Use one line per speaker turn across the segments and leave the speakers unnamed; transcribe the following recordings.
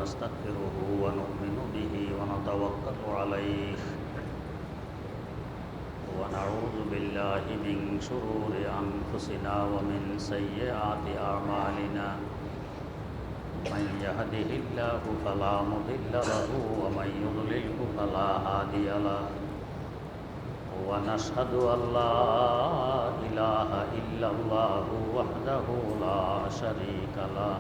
ونستغفره ونؤمن به ونتوكل عليه ونعوذ بالله من شرور أنفسنا ومن سيئات أعمالنا من يهده الله فلا مضل له ومن يضلله فلا هادي له ونشهد أن لا إله إلا الله وحده لا شريك له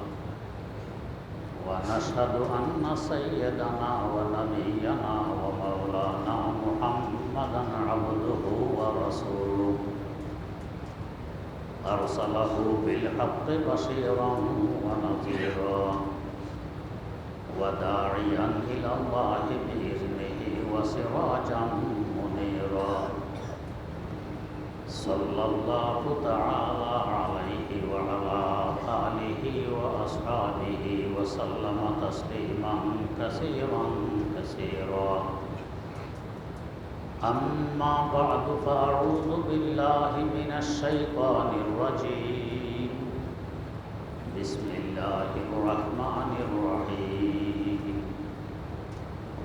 ونشهد أن سيدنا ونبينا ومولانا محمدا عبده ورسوله أرسله بالحق بشيرا ونذيرا وداعيا إلى الله بإذنه وسراجا منيرا صلى الله تعالى عليه وعلى آله وأصحابه وسلم تسليما كثيرا كثيرا أما بعد فأعوذ بالله من الشيطان الرجيم بسم الله الرحمن الرحيم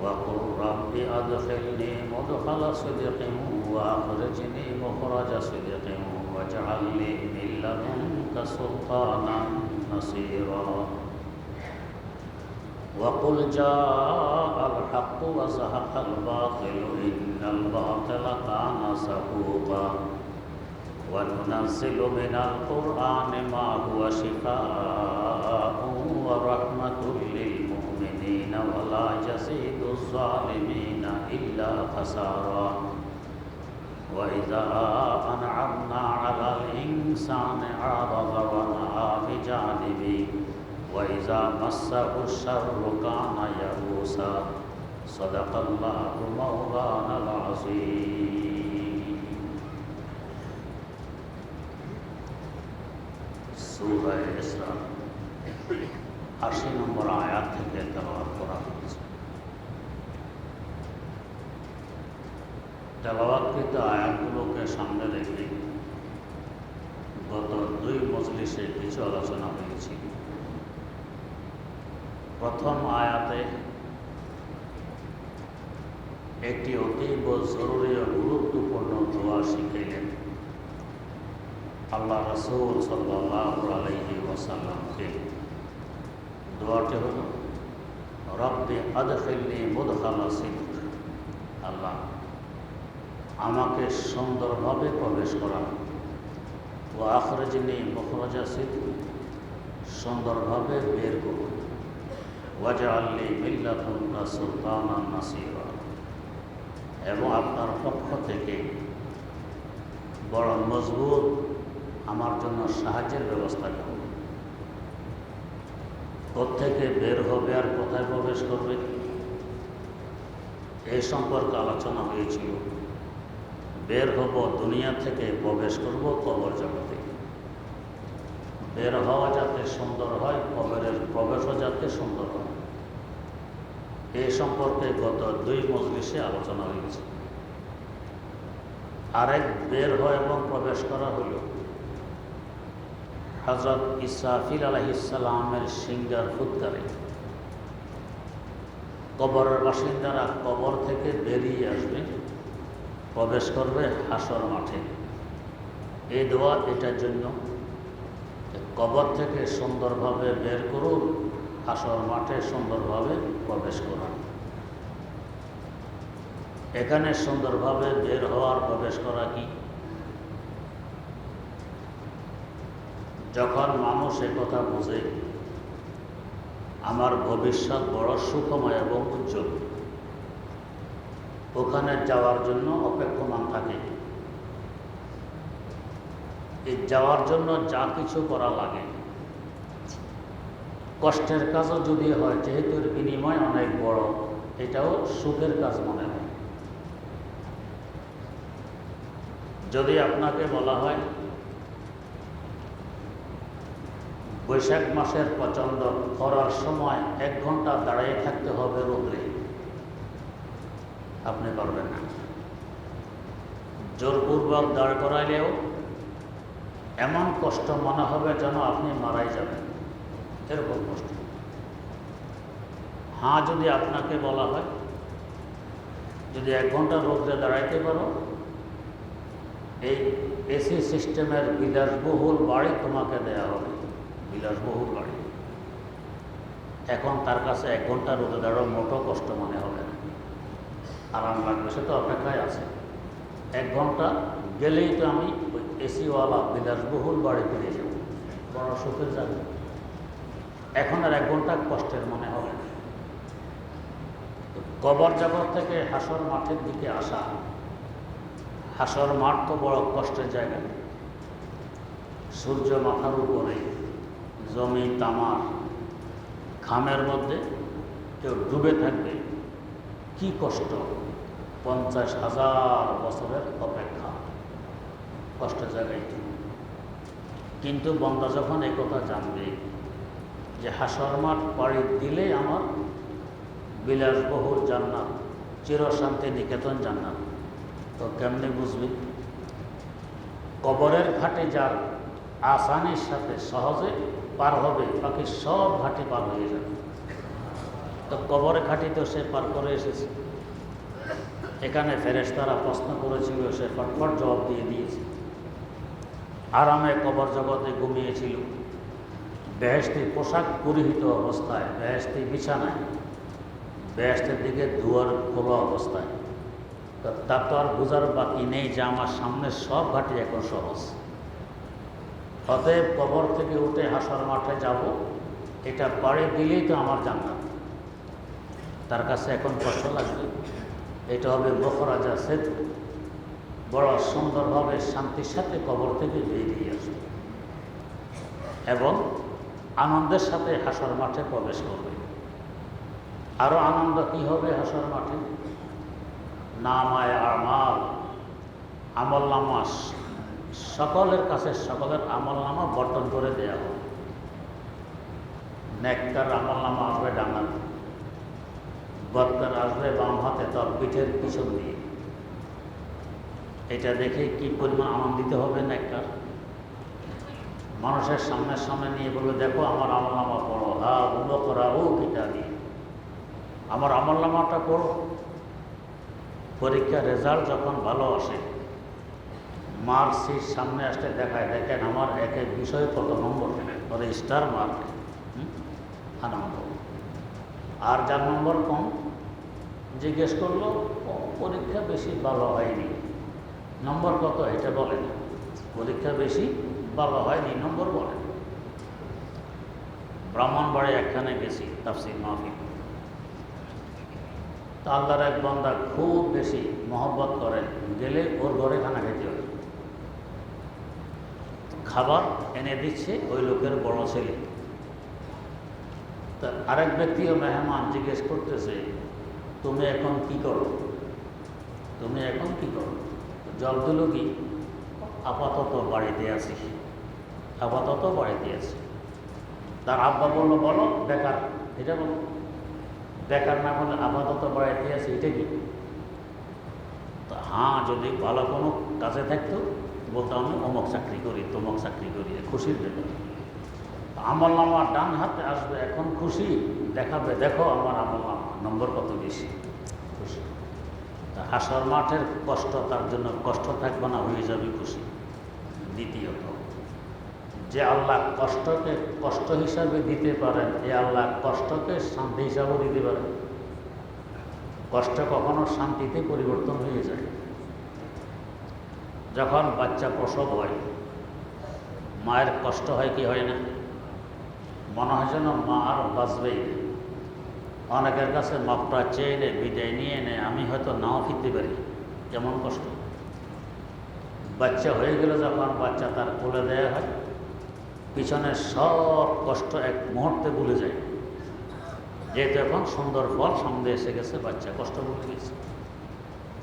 وقل رب أدخلني مدخل صدق وأخرجني مخرج صدق واجعل لي من لدنك سلطانا نصيرا وقل جاء الحق وزهق الباطل إن الباطل كان زهوقا وننزل من القرآن ما هو شفاء ورحمة للمؤمنين ولا يزيد الظالمين إلا خسارا وإذا أنعمنا على الإنسان أعرض ونأى بجانبه وإذا مسه الشر كان يئوسا صدق الله مولانا العظيم সূরা ইসরা ৮০ নম্বর আয়াত থেকে তেলাওয়াত করা হয়েছে। তেলাওয়াতকৃত আয়াতগুলোকে সামনে রেখে গত ২ মজলিসে কিছু আলোচনা হয়েছে। প্রথম আয়াতে একটি অতীব জরুরি ও গুরুত্বপূর্ণ দোয়া শিখাইলেন আল্লাহ রাসূল সাল্লাল্লাহু আলাইহি ওয়াসাল্লামকে। দোয়াটি হল রব্বি আদখিলনি মুদখালা সিদক, আল্লাহ আমাকে সুন্দরভাবে প্রবেশ করা, ও আখরিজনি মুখরাজা সিদক, সুন্দরভাবে বের করুন, ওয়াজআল লি মিন লাদুনকা সুলতানান নাসীরা, এবং আপনার পক্ষ থেকে বড় মজবুত আমার জন্য সাহায্যের ব্যবস্থা করুন। কোত্থেকে বের হবে আর কোথায় প্রবেশ করবে এই সম্পর্কে আলোচনা হয়েছিল। বের হব দুনিয়া থেকে, প্রবেশ করব কবর জগতে। বের হওয়া যাতে সুন্দর হয়, কবরের প্রবেশও যাতে সুন্দর হয়, এই সম্পর্কে গত ২ মজলিসে আলোচনা হয়েছে। আরেক বের হয় এবং প্রবেশ করা হল হযরত ইসরাফিল আলাইহিস সালামের সিংহার ফুৎকারে কবরের বাসিন্দারা কবর থেকে বেরিয়ে আসবে, প্রবেশ করবে হাসর মাঠে। এই দোয়া এটার জন্য, কবর থেকে সুন্দরভাবে বের করুন, হাসর মাঠে সুন্দরভাবে প্রবেশ করুন। এখানে সুন্দরভাবে বের হওয়ার প্রবেশ করা কি? যখন মানুষ একথা বোঝে আমার ভবিষ্যৎ বড় সুখময় এবং উজ্জ্বল, ওখানে যাওয়ার জন্য অপেক্ষমান থাকে। এই যাওয়ার জন্য যা কিছু করা লাগে, কষ্টের কাজও যদি হয়, যেহেতু এর বিনিময় অনেক বড়, এটাও সুখের কাজ মনে হয়। যদি আপনাকে বলা হয় বৈশাখ মাসের প্রচণ্ড খরার সময় 1 ঘন্টা দাঁড়িয়ে থাকতে হবে রোদে, আপনি পারবেন না। জোরপূর্বক দাঁড় করাইলেও এমন কষ্ট মনে হবে যেন আপনি মারাই যাবেন, এরকম কষ্ট। হ্যাঁ, যদি আপনাকে বলা হয় যদি 1 ঘন্টা রোদ্রে দাঁড়াইতে পারো, এই এসি সিস্টেমের বিলাসবহুল বাড়ি তোমাকে দেয়া হবে, বিলাসবহুল বাড়ি। এখন তার কাছে 1 ঘন্টা রোদে দাঁড়ানো মোটো কষ্ট মনে হবে না, আরাম লাগবে, সে তো অপেক্ষায় আছে। 1 ঘন্টা গেলেই তো আমি ওই এসিওয়ালা বিলাসবহুল বাড়ি পেয়ে যাব, বড় সুখের যাবে। এখন আর 1 ঘন্টা কষ্টের মনে হবে না। কবর জগৎ থেকে হাসর মাঠের দিকে আসা, হাসর মাঠ তো বড় কষ্টের জায়গা। সূর্য মাথার উপরে, জমি তামার, ঘামের মধ্যে কেউ ডুবে থাকবে, কি কষ্ট! 50,000 বছরের অপেক্ষা, কষ্টের জায়গায়। কিন্তু বান্দা যখন এই কথা জানবে যে হাসর মাঠ পাড়ি দিলে আমার বিলাসবহুল জান্নাত, চিরশান্তি নিকেতন জান্নাত, তো কেমনে বুঝবে? কবরের ঘাটে যার আসানির সাথে সহজে পার হবে, বাকি সব ঘাটে পার হয়ে যাবে। তো কবরের ঘাটি তো সে পার করে এসেছে। এখানে ফেরেশতারা প্রশ্ন করেছিল, সে ফটফট জবাব দিয়ে দিয়েছে। আরামে কবর জগতে ঘুমিয়েছিল, বেহেশতি পোশাক পরিহিত অবস্থায়, বেহেশতি বিছানায়, বেহেশতের দিকে দুয়ার খোলা অবস্থায়। তার তো আর বোঝার বাকি নেই যে আমার সামনে সব ঘাটি এখন সহজ। অতএব কবর থেকে উঠে হাসর মাঠে যাব, এটা পাড়ি দিলেই তো আমার জান্নাত। তার কাছে এখন কষ্ট লাগবে, এটা হবে মখরাজা সেতু, বড় সুন্দরভাবে শান্তির সাথে কবর থেকে বেরিয়ে আসবে এবং আনন্দের সাথে হাসর মাঠে প্রবেশ করবে। আরও আনন্দ কী হবে হাসর মাঠে? নামায় আমাল, আমলনামা, সকলের কাছে সকলের আমলনামা বর্তন করে দেয়া হবে। নেককার আমলনামা আসবে ডানাতে, বদকার আসবে বাম হাতে, তার পিঠের পিছন দিয়ে। এটা দেখে কি পরিমাণ আনন্দিত হবে নেককার! মানুষের সামনে নিয়ে বলবে, দেখো আমার আমলনামা পড়ো, হা উলো করা ও কিটা দিয়ে আমার আমলনামাটা পড়ো। পরীক্ষার রেজাল্ট যখন ভালো আসে, মার্কশিট সামনে আসতে দেখায়, দেখেন আমার এক এক বিষয়ে কত নম্বর, পরে স্টার মার্ক, আনন্দ। আর যার নম্বর কম, জিজ্ঞেস করলো পরীক্ষা বেশি ভালো হয়নি, নম্বর কত এটা বলে না, পরীক্ষা বেশি ভালো হয়নি নম্বর বলে। ব্রাহ্মণবাড়ি একখানে গেছি তাফসীর মাহফিল, তা আল্লাহর এক বান্দা খুব বেশি মহব্বত করেন, গেলে ওর ঘরে খানা খেতে হয়। খাবার এনে দিচ্ছে ওই লোকের বড় ছেলে। তা আরেক ব্যক্তিও মেহমান জিজ্ঞেস করতেছে, তুমি এখন কি করো, তুমি এখন কি করো? জল তুলো কি? আপাতত বাড়িতে আছি, আপাতত বাড়িতে আছি। তার আব্বা বললো, বলো বেকার, এটা বলো। বেকার না বলে আপাতত বাড়িতে আছি, এটা কি? তো হ্যাঁ, যদি ভালো কোনো কাজে থাকতো বলতো আমি অমুক চাকরি করি, তমুক চাকরি করি, খুশির ব্যাপার। আমলনামা ডান হাতে আসবে, এখন খুশি দেখাবে, দেখো আমার আমলনামা নম্বর কত বেশি, খুশি। তা হাসর মাঠের কষ্ট তার জন্য কষ্ট থাকবে না, হয়ে যাবে খুশি। দ্বিতীয়ত, যে আল্লাহ কষ্টকে কষ্ট হিসাবে দিতে পারেন, এ আল্লাহ কষ্টকে শান্তি হিসাবেও দিতে পারেন। কষ্ট কখনো শান্তিতে পরিবর্তন হয়ে যায়। যখন বাচ্চা প্রসব হয়, মায়ের কষ্ট হয় কি হয় না? মনে হয় যেন মা আর বাঁচবেই। অনেকের কাছে মাপটা চেয়ে নেয়, বিদায় নিয়ে নেয়, আমি হয়তো নাও ফিরতে পারি, কেমন কষ্ট। বাচ্চা হয়ে গেলে যখন বাচ্চা তার কোলে দেয়া হয়, পিছনের সব কষ্ট এক মুহূর্তে ভুলে যায়, যেহেতু এখন সুন্দর ফল সামনে এসে গেছে, বাচ্চা কষ্ট ভুলে গেছে।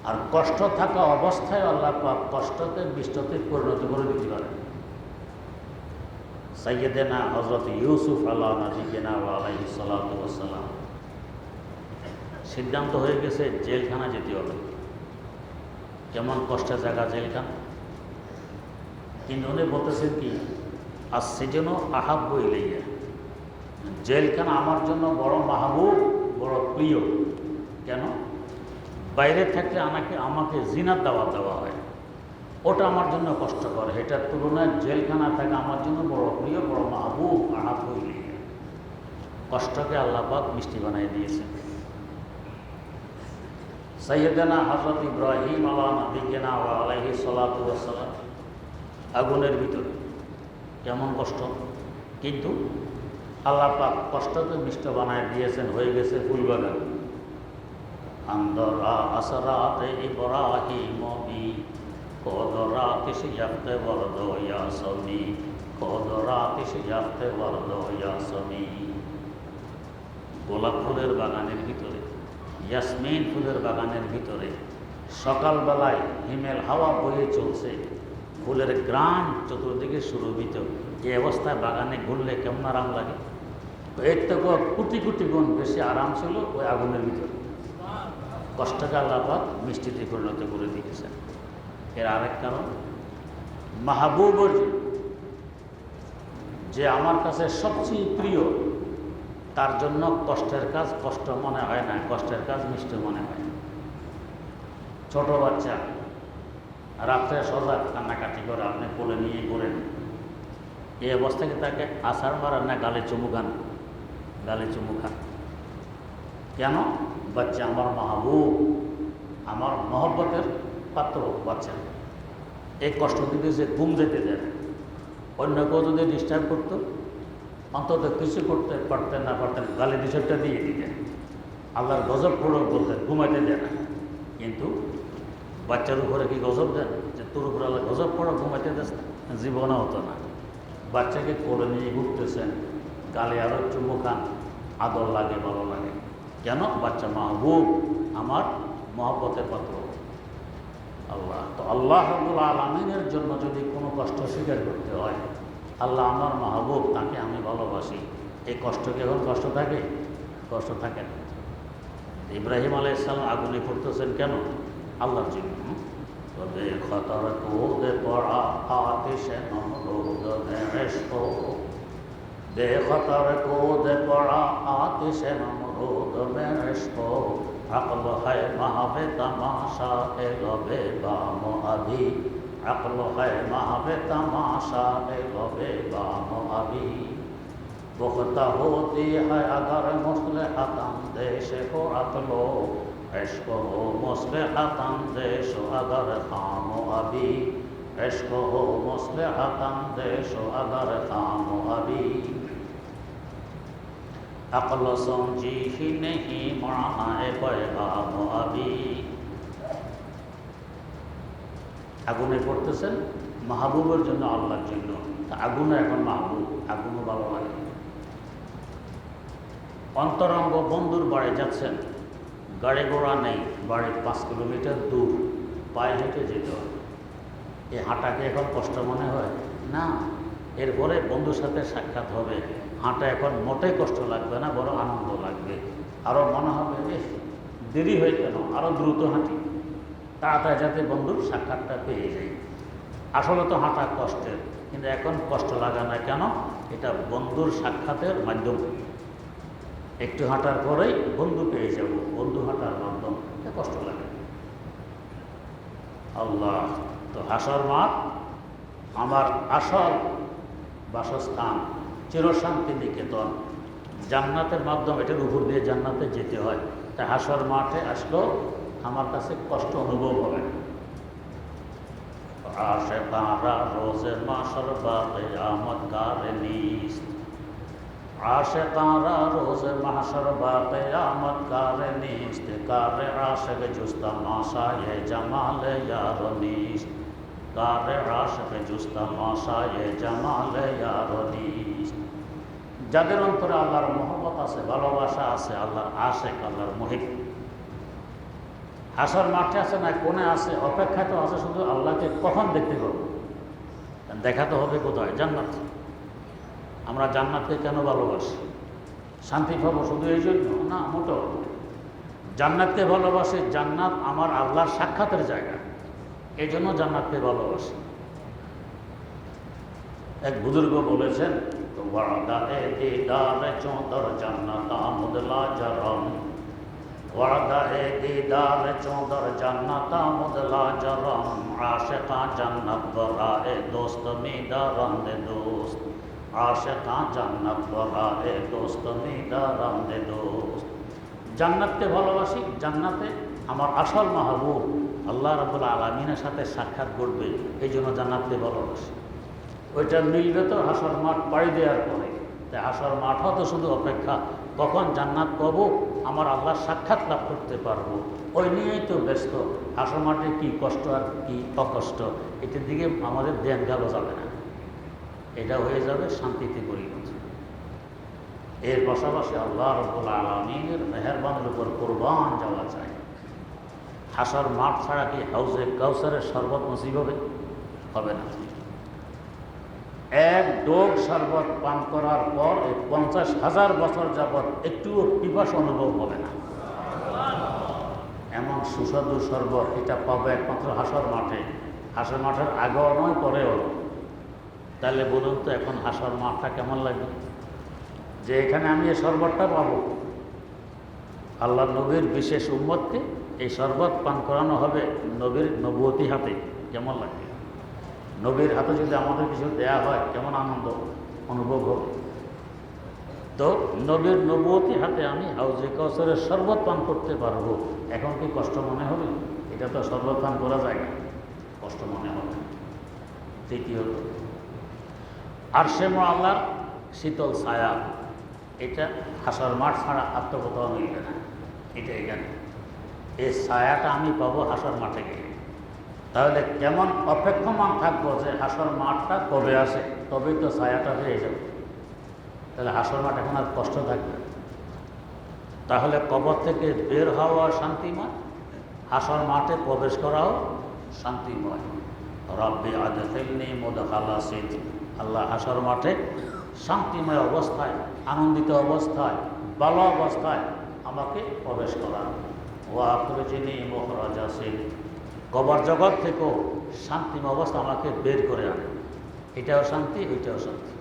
আর কষ্ট থাকা অবস্থায় আল্লাহ পাক কষ্টকে বিষ্টতে পরিণত করে দিতে পারেন। সাইয়্যিদানা হযরত ইউসুফ আলা নবিয়িনা ওয়া আলাইহিস সালাতু ওয়াস সালাম সিদ্ধান্ত হয়ে গেছে জেলখানা যেতে হবে। কেমন কষ্টের জায়গা জেলখানা, কিন্তু উনি বলতেছেন কি, আসসিজনু আহাব্বু ইলাইয়া, জেলখানা আমার জন্য বড় মাহবুব, বড় বড় প্রিয়। কেন? বাইরে থাকলে আমাকে জিনার দাওয়াত দেওয়া হয়, ওটা আমার জন্য কষ্টকর। এটার তুলনায় জেলখানা থাকা আমার জন্য বড় প্রিয়, বড় মাহবুব। আহাত হইলে কষ্টকে আল্লাহ পাক মিষ্টি বানিয়ে দিয়েছেন। সাইয়েদানা হযরত ইব্রাহিম আলাইহি সালাতু ওয়াস সালাম আগুনের ভিতরে কেমন কষ্ট, কিন্তু আল্লাহ পাক কষ্টকে মিষ্টি বানিয়ে দিয়েছেন, হয়ে গেছে ফুলবাগান। আন্দরা আসরাতে ইব্রাহিম বি কদরাতে শিয়াতে ওয়ারদ ইয়াসমি, কদরাতে শিয়াতে ওয়ারদ ইয়াসমি। গোলাপ ফুলের বাগানের ভিতরে, ইয়াসমিন ফুলের বাগানের ভিতরে সকালবেলায় হিমেল হাওয়া বয়ে চলছে, ফুলের গ্রাম চতুর্দিকে সুরভিত। এই অবস্থায় বাগানে ঘুরলে কেমন আরাম লাগে। এর থেকে কোটি কোটি গুণ বেশি আরাম ছিল ওই আগুনের ভিতরে। কষ্টকে আল্লাহ পাক মিষ্টিতে পরিণত করে দিয়েছেন। এর আরেক কারণ, মাহবুবর যে আমার কাছে সবচেয়ে প্রিয়, তার জন্য কষ্টের কাজ কষ্ট মনে হয় না, কষ্টের কাজ মিষ্টি মনে হয়। ছোট বাচ্চা রাত্রে সজাগ কান্নাকাটি করে, আপনি কোলে নিয়ে ঘুরেন, এই অবস্থাকে তাকে আছাড় মারান না গালে চুমু খান, গালে চুমু খান। কেন? বাচ্চা আমার মাহবুব, আমার মহব্বতের পাত্র বাচ্চা। এই কষ্ট দিতে যে ঘুম যেতে দেয়। অন্য কেউ যদি ডিস্টার্ব করতো, অন্তত কিছু করতে পারতেন না পারতেন, গালি বিষয়টা দিয়ে দিতেন, আল্লাহর গজব পড়ো বলতেন, ঘুমাইতে দেন না। কিন্তু বাচ্চার উপরে কি গজব দেন যে তোর উপরে আল্লাহ গজব পড়ো ঘুমাইতে দেস না? জীবনে হতো না। বাচ্চাকে কোলে নিয়ে ঘুরতেছেন, গালে আরও চুমু খান, আদর লাগে, ভালো লাগে। কেন? বাচ্চা মাহবুব, আমার মহব্বতের পাত্র আল্লাহ। তো আল্লাহ রাব্বুল আলামিনের জন্য যদি কোনো কষ্ট স্বীকার করতে হয়, আল্লাহ আমার মাহবুব, তাকে আমি ভালোবাসি, এই কষ্টকে এখন কষ্ট থাকে? কষ্ট থাকে না। ইব্রাহিম আলাইহিস সালাম আগুনে পড়তেছেন কেন? আল্লাহর জন্য। তবে খতর কোদে পড়া আতিশে নমরুদ ইশক, দে খতর কোদে পড়া আতিশে নমরুদ ইশক, আকল है महवे तमाशा ए लबे बाम अभी, আকল है महवे तमाशा ए लबे बाम अभी, पुख्ता होती है अगर मुस्लिहतन देश को अकलो, इश्क हो मुस्लिहतन देश अगर खाम अभी, इश्क हो मुस्लिहतन देश अगर खाम अभी, अक्ल समझी ही नहीं मरना पैगाम अभी। আগুনে পড়তেছেন মাহবুবের জন্য, আল্লাহর জন্য। আগুনে এখন মাহবুব, আগুনও ভালো লাগে। অন্তরঙ্গ বন্ধুর বাড়ি যাচ্ছেন, গাড়ি ঘোড়া নেই, বাড়ি 5 কিলোমিটার দূর, পায়ে হেঁটে যেতে হয়। এই হাঁটাকে এখন কষ্ট মনে হয় না। এরপরে বন্ধুর সাথে সাক্ষাৎ হবে, হাঁটা এখন মোটেই কষ্ট লাগবে না, বড় আনন্দ লাগবে। আরও মনে হবে দেরি হয়ে কেন, আরও দ্রুত হাঁটি, তাড়াতাড়ি যাতে বন্ধুর সাক্ষাৎটা পেয়ে যাই। আসলে তো হাঁটা কষ্টের, কিন্তু এখন কষ্ট লাগে না কেন? এটা বন্ধুর সাক্ষাতের মাধ্যম। একটু হাঁটার পরেই বন্ধু পেয়ে যাব, বন্ধু হাঁটার মাধ্যম, এটা কষ্ট লাগে। আল্লাহ তো হাসর মাঠ আমার আসল বাসস্থান, চিরশান্তি নিকেতন, জান্নাতের মাধ্যমে, এটার উপর দিয়ে জান্নাতে যেতে হয়। তাই হাসর মাঠে আসলেও আমার কাছে কষ্ট অনুভব হবে। আশিকারা রোজে মাশর বা কিয়ামত গারে নিস্ত, আশিকারা রোজে মাশর বা কিয়ামত গারে নিস্ত, কারে আশিক জুস্তা মাশায়ে জামালে ইয়ার নিস্ত, কারে আশিক জুস্তা মাশায়ে জামালে ইয়ার নিস্ত। যাদের অন্তরে আল্লাহর মহব্বত আছে, ভালোবাসা আছে, আল্লাহর আশিক, আল্লাহর মুহিব, হাসর মাঠে আছে না কোণে আছে, অপেক্ষা তো আছে শুধু আল্লাহকে কখন দেখতে পাবো। দেখাতে হবে কোথায়? জান্নাত। আমরা জান্নাতকে কেন ভালোবাসি? শান্তি পাবো শুধু এই জন্য না, মোটেও। জান্নাতকে ভালোবাসি, জান্নাত আমার আল্লাহর সাক্ষাতের জায়গা, এই জন্য জান্নাতকে ভালোবাসি। এক বুজুর্গ বলেছেন, তো ওয়াদা এ দিদার চৌদর জান্নাত আমুদলা জরম, ওয়াদা এ দিদার চৌদর জান্নাত মুদলা জরম আশিকা জান্নাত বরা এ দোস্ত মিদারান দে দোস্ত আশিকা জান্নাত বরা এ দোস্ত মিদারান দে দোস্ত। জান্নাতকে ভালোবাসি, জান্নাতে আমার আসল মাহবুব আল্লাহ রাব্বুল আলামিনের সাথে সাক্ষাৎ ঘটবে, এই জন্য জান্নাতকে ভালোবাসি। ওইটা মিলবে তো হাসর মাঠ পাড়ি দেওয়ার পরে। তাই হাসর মাঠও তো শুধু অপেক্ষা, কখন জান্নাত পাবো, আমার আল্লাহর সাক্ষাৎ লাভ করতে পারবো, ওই নিয়েই তো ব্যস্ত। হাসর মাঠে কী কষ্ট আর কী অকষ্ট, এটার দিকে আমাদের ধ্যান গেল যাবে না। এটা হয়ে যাবে শান্তিতে পরিণত। এর পাশাপাশি আল্লাহ রাব্বুল আলামিনের মেহেরবানির উপর কুরবান যাওয়া চাই। হাসর মাঠ ছাড়া কি হাউজে কাউসারের শরবত নসিব হবে না। এক ডোক শরবত পান করার পর 50,000 বছর যাবৎ একটুও পিপাসা অনুভব হবে না। এমন সুস্বাদু শরবত এটা পাবে একমাত্র হাসর মাঠে। হাসর মাঠের আগেও নয়, পরেও। তাহলে বলুন তো এখন হাসর মাঠটা কেমন লাগবে, যে এখানে আমি এই শরবতটা পাবো। আল্লাহ নবীর বিশেষ উম্মতকে এই শরবত পান করানো হবে নবীর নবুয়তি হাতে, কেমন লাগবে? নবীর হাতে যদি আমাদের কিছু দেয়া হয় কেমন আনন্দ অনুভব হবে। তো নবীর নবুয়তি হাতে আমি হাউজে কাউসারের শরবত পান করতে পারবো, এখন কি কষ্ট মনে হবে? এটা তো শরবত পান করা যায় না, কষ্ট মনে হবে। তৃতীয়ত, আরশে আল্লাহর শীতল ছায়া, এটা হাসর মাঠ ছাড়া আত্মকথাও মিলবে না। এটা এখানে এই ছায়াটা আমি পাবো হাসর মাঠে গিয়ে। তাহলে কেমন অপেক্ষমান থাকবো যে হাসর মাঠটা কবে আসে, তবেই তো ছায়াটা পেয়ে যাবে। তাহলে হাসর মাঠ এখন আর কষ্ট থাকবে। তাহলে কবর থেকে বের হওয়া শান্তিময়, হাসর মাঠে প্রবেশ করাও শান্তিময়। রব্বি আদখিলনি মুদখালা সিদক, আল্লাহ হাসর মাঠে শান্তিময় অবস্থায়, আনন্দিত অবস্থায়, ভালো অবস্থায় আমাকে প্রবেশ করান। ওয়া আখরিজনি মুখরাজা সিদক, কবর জগৎ থেকেও শান্তিময় অবস্থা আমাকে বের করে আনে। এটাও শান্তি, ওইটাও শান্তি।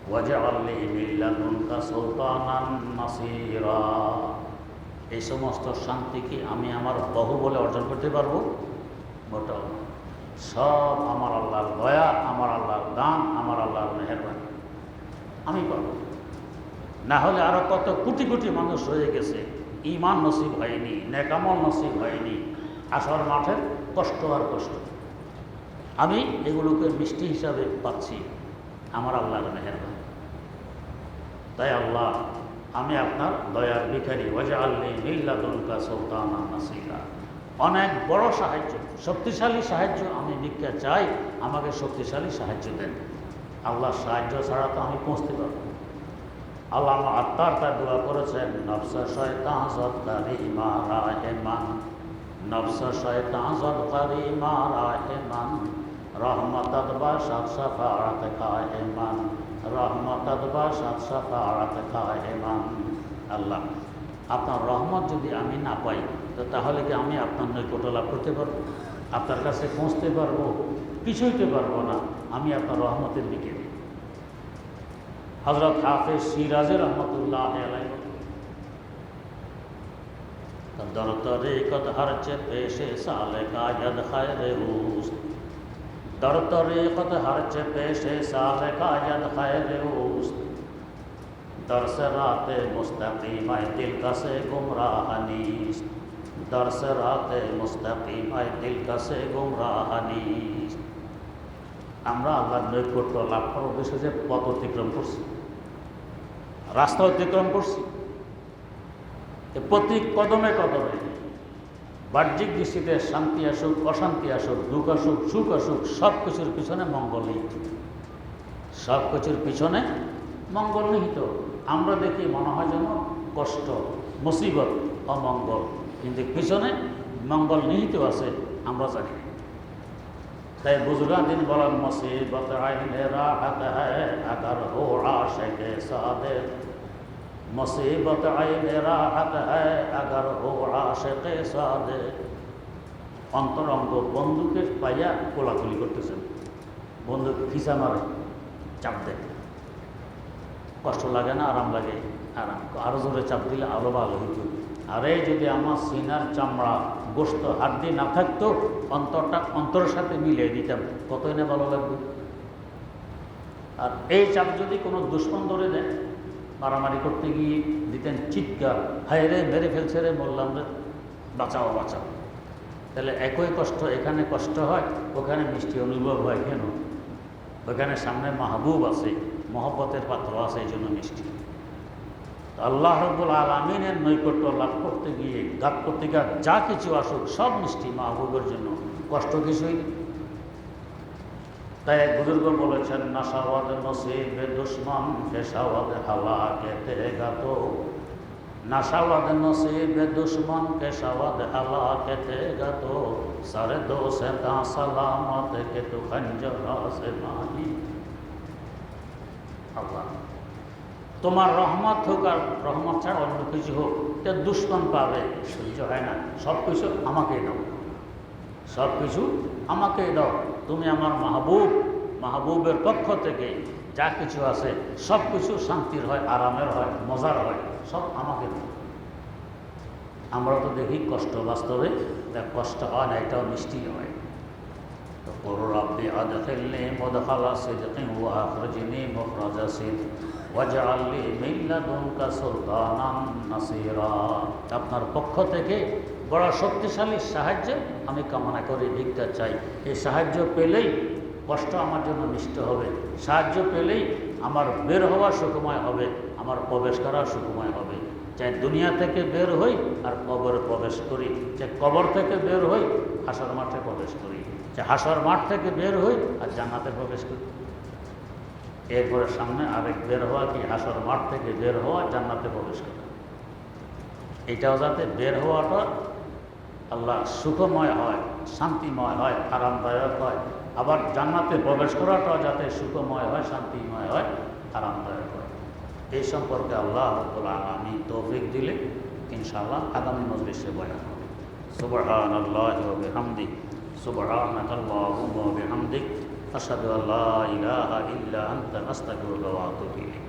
ওয়াজআলনি মিন লাদুনকা সুলতানান নাসীরা, এই সমস্ত শান্তি কি আমি আমার বহু বলে অর্জন করতে পারবো? মোটেও না। সব আমার আল্লাহর দয়া, আমার আল্লাহর দান, আমার আল্লাহর মেহেরবানি, আমি পাবো। না হলে আরো কত কোটি কোটি মানুষ রয়ে গেছে, ঈমান নসিব হয়নি, নেকামল নসিব হয়নি, হাসর মাঠের কষ্ট আর কষ্ট। আমি এগুলোকে মিষ্টি হিসাবে পাচ্ছি আমার আল্লাহর মেহেরবানি। তাই আল্লাহ, আমি আপনার দয়ার ভিখারি, ওয়াজআলনি মিন লাদুনকা সুলতানান নাসীরা, অনেক বড় সাহায্য, শক্তিশালী সাহায্য আমি ভিক্ষা চাই, আমাকে শক্তিশালী সাহায্য দেন। আল্লাহর সাহায্য ছাড়া তো আমি পৌঁছতে পারবো। আল্লাহ আমার আত্মার তার দোয়া করেছেন, নফস শয়তান যদকারি মারা হেমান, নফস শয়তান যদকারি মারা হেমান, রহমতাত বাসাত শাফাআত কায়েমান, রহমতাত বাসাত শাফাআত কায়েমান। আল্লাহ, আপনার রহমত যদি আমি না পাই, তো তাহলে কি আমি আপনার নৈকট্য লাভ করতে পারবো? আপনার কাছে পৌঁছতে পারবো? পিছুইতে পারবো না। আমি আপনার রহমতের দিকে। হযরত হাফেজ শিরাজি রহমতুল্লাহ আলাইহি, দর তরিকত হরচে পেশে সালে কায়দ খায়রে উস, দর তরিকত হরচে পেশে সালে কায়দ খায়রে উস, দরস রাতে মুস্তাকিম আয় দিল কাসে গুমরাহ নিস, দরস রাতে মুস্তাকিম আয় দিল কাসে গুমরাহ নিস। আমরা আল্লাহর নৈকট্য লাভ করার উদ্দেশ্যে যে পথ অতিক্রম করছি, রাস্তা অতিক্রম করছি, প্রতি কদমে কদমে বাহ্যিক দৃষ্টিতে শান্তি আসুক, অশান্তি আসুক, দুঃখ আসুক, সুখ আসুক, সব কিছুর পিছনে মঙ্গল নিহিত, সব কিছুর পিছনে মঙ্গল নিহিত। আমরা দেখি মনে হয় যেন কষ্ট, মুসিবত, অমঙ্গল, কিন্তু পিছনে মঙ্গল নিহিত আছে, আমরা জানি। তাই বুজুর্গান দিন বলেন, মুসিবত আইনে রাহত হ্যায় আগার হো আশিকে সাদেক, মুসিবত আইনে রাহত হ্যায় আগার হো আশিকে সাদেক। অন্তরঙ্গ বন্দুকের পাইয়া কোলাকুলি করতেছেন, বন্দুক খিসা মারে, চাপ দেয়, কষ্ট লাগে না, আরাম লাগে? আরাম, আরও জোরে চাপ দিলে আরও ভালো হইত। আরে যদি আমার সিনার চামড়া গোস্ত হাড্ডি না থাকতো, অন্তরের সাথে মিলিয়ে দিতাম, কতই না ভালো লাগবে। আর এই চাপ যদি কোনো দুশ্মন ধরে দেয়, মারামারি করতে গিয়ে দিতেন চিৎকার, হায় রে মেরে ফেলছে রে, বললাম রে, বাঁচাও বাঁচাও। তাহলে একই কষ্ট এখানে কষ্ট হয়, ওখানে মিষ্টি অনুভব হয়। কেন? ওখানে সামনে মাহবুব আছে, মহব্বতের পাত্র আছে, এই জন্য মিষ্টি। আল্লাহ রাব্বুল আলামিনের নৈকট্য লাভ করতে গিয়ে ঘাত করতে গিয়ে যা কিছু আসুক সব মিষ্টি মাহবুবের জন্য, কষ্ট কিছুই নেই। তাই এক বুজুর্গ বলেছেন, নাশাওয়াদ নসিবে দুশ্মন পেশাওয়াদ হালাকেতে গাত, নাশাওয়াদ নসিবে দুশ্মন পেশাওয়াদ হালাকেতে গাত, সারে দো সে তা সালামত কে তু খঞ্জরা সে মাহি। আল্লাহ তোমার রহমত হোক আর রহমত ছাড়া অন্য কিছু হোক, এটা দুশ্মন পাবে, সহ্য হয় না। সব কিছু আমাকেই দাও, সব কিছু আমাকেই দাও। তুমি আমার মাহবুব, মাহবুবের পক্ষ থেকে যা কিছু আছে সব কিছু শান্তির হয়, আরামের হয়, মজার হয়, সব আমাকে দাও। আমরা তো দেখি কষ্ট, বাস্তবে কষ্ট হয় না, এটাও মিষ্টি হয়। তো করো রাব্বি আদখিলনি মুদখালা সিদকিন ওয়া আখরিজনি মুখরাজা সিদক ওয়াজআলনি মিন লাদুনকা সুলতানান নাসীরা। আপনার পক্ষ থেকে বড় শক্তিশালী সাহায্য আমি কামনা করি, ভিক্ষা চাই। এই সাহায্য পেলেই কষ্ট আমার জন্য মিষ্ট হবে, সাহায্য পেলেই আমার বের হওয়া সুখময় হবে, আমার প্রবেশ করা সুখময় হবে। চাই দুনিয়া থেকে বের হই আর কবরে প্রবেশ করি, চাই কবর থেকে বের হই হাসর মাঠে প্রবেশ করি, চাই হাসর মাঠ থেকে বের হই আর জান্নাতে প্রবেশ করি। এরপরে সামনে আরেক বের হওয়া কি, হাসর মাঠ থেকে বের হওয়া জান্নাতে প্রবেশ করা। এটাও যাতে বের হওয়াটা আল্লাহ সুখময় হয়, শান্তিময় হয়, আরামদায়ক হয়, আবার জান্নাতে প্রবেশ করাটাও যাতে সুখময় হয়, শান্তিময় হয়, আরামদায়ক হয়। এই সম্পর্কে আল্লাহ রাব্বুল আলামিন তৌফিক দিলে ইনশাআল্লাহ আগামী মজলিসে বয়ান হবে। সুবহানাল্লাহি ওয়া বিহামদিহি, সুবহানাকাল্লাহুম্মা ওয়া বিহামদিক, আশহাদু আল্লা ইলাহা ইল্লা আনতা আস্তাগফিরুকা ওয়া আতুবু ইলাইক।